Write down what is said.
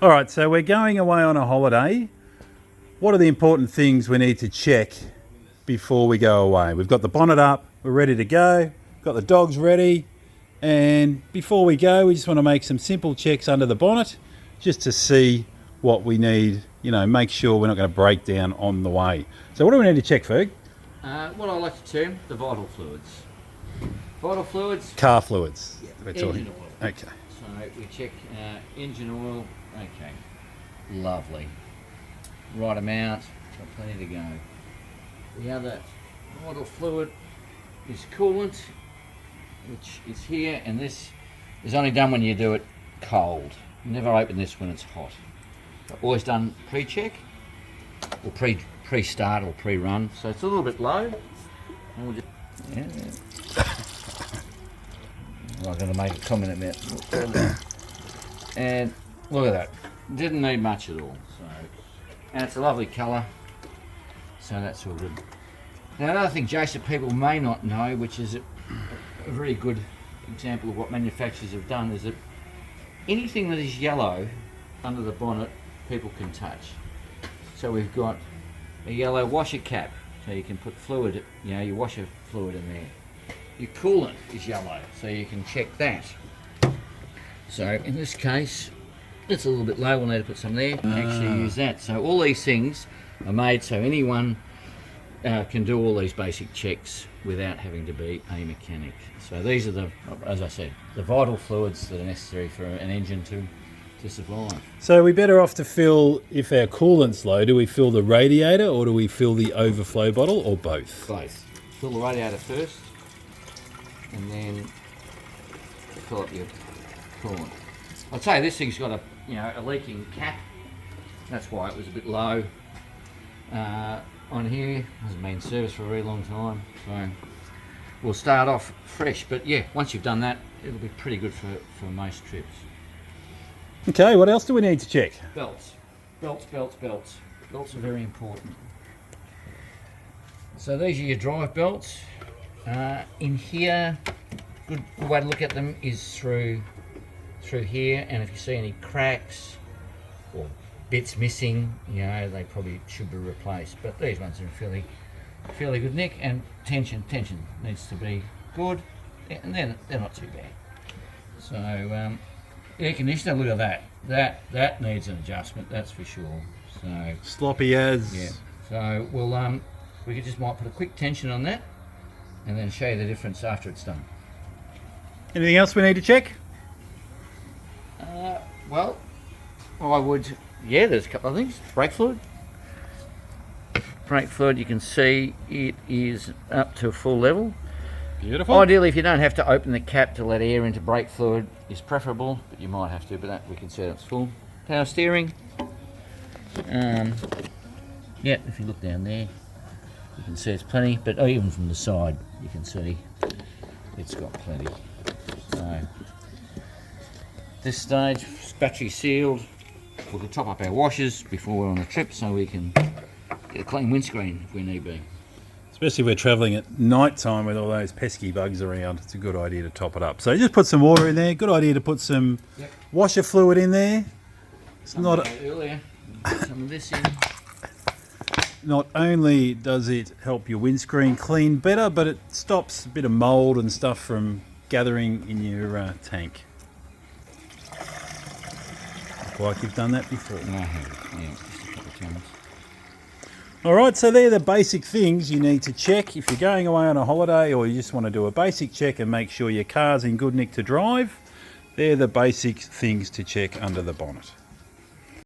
All right, so we're going away on a holiday. What are the important things we need to check before we go away? We've got the bonnet up, we're ready to go, got the dogs ready, and before we go, we just want to make some simple checks under the bonnet just to see what we need, you know, make sure we're not going to break down on the way. So what do we need to check, Ferg? What I like to term the vital fluids. Vital fluids. Car fluids. Yeah, We're talking. engine oil. Okay. So we check engine oil. Okay, lovely. Right amount. Got plenty to go. The other vital fluid is coolant, which is here, and this is only done when you do it cold. Never open this when it's hot. Always done pre-check or pre-start or pre-run, so it's a little bit low. And we'll just, yeah. I'm going to make a comment about. And look at that. Didn't need much at all. So, and it's a lovely colour. So that's all good. Now another thing, Jason, people may not know, which is a very good example of what manufacturers have done, is that anything that is yellow under the bonnet, people can touch. So we've got a yellow washer cap, so you can put fluid, you know, your washer fluid in there. Your coolant is yellow, so you can check that. So in this case, it's a little bit low, we'll need to put some there and actually use that. So all these things are made so anyone can do all these basic checks without having to be a mechanic. So these are the, as I said, the vital fluids that are necessary for an engine to survive. So we're better off to fill, if our coolant's low, do we fill the radiator or do we fill the overflow bottle, or both? Both. Fill the radiator first and then fill up your coolant. I'd say this thing's got a leaking cap. That's why it was a bit low on here. Hasn't been serviced for a very long time, so we'll start off fresh. But yeah, once you've done that, it'll be pretty good for most trips. Okay, what else do we need to check? Belts. Belts are very important. So these are your drive belts. In here, good way to look at them is through here, and if you see any cracks or bits missing, you know, they probably should be replaced. But these ones are in fairly good nick, and tension needs to be good, and they're not too bad. So air conditioner, look at that needs an adjustment, that's for sure. So Sloppy as. yeah. So we'll we just might put a quick tension on that, and then show you the difference after it's done. Anything else we need to check? Well, I would, yeah, there's a couple of things. Brake fluid. Brake fluid, you can see it is up to full level. Beautiful. Ideally, if you don't have to open the cap to let air into brake fluid, is preferable, but you might have to, but that we can see it's full. Power steering. Yeah, if you look down there, you can see it's plenty, but even from the side, you can see it's got plenty. So, this stage, battery sealed. We can top up our washers before we're on a trip, so we can get a clean windscreen if we need be. Especially if we're travelling at night time with all those pesky bugs around, it's a good idea to top it up. So just put some water in there. Good idea to put some washer fluid in there. It's not earlier. Put some of this in. Not only does it help your windscreen clean better, but it stops a bit of mould and stuff from gathering in your tank. Like you've done that before. I have, yeah, just a couple of times. Alright, so they're the basic things you need to check if you're going away on a holiday, or you just want to do a basic check and make sure your car's in good nick to drive. They're the basic things to check under the bonnet.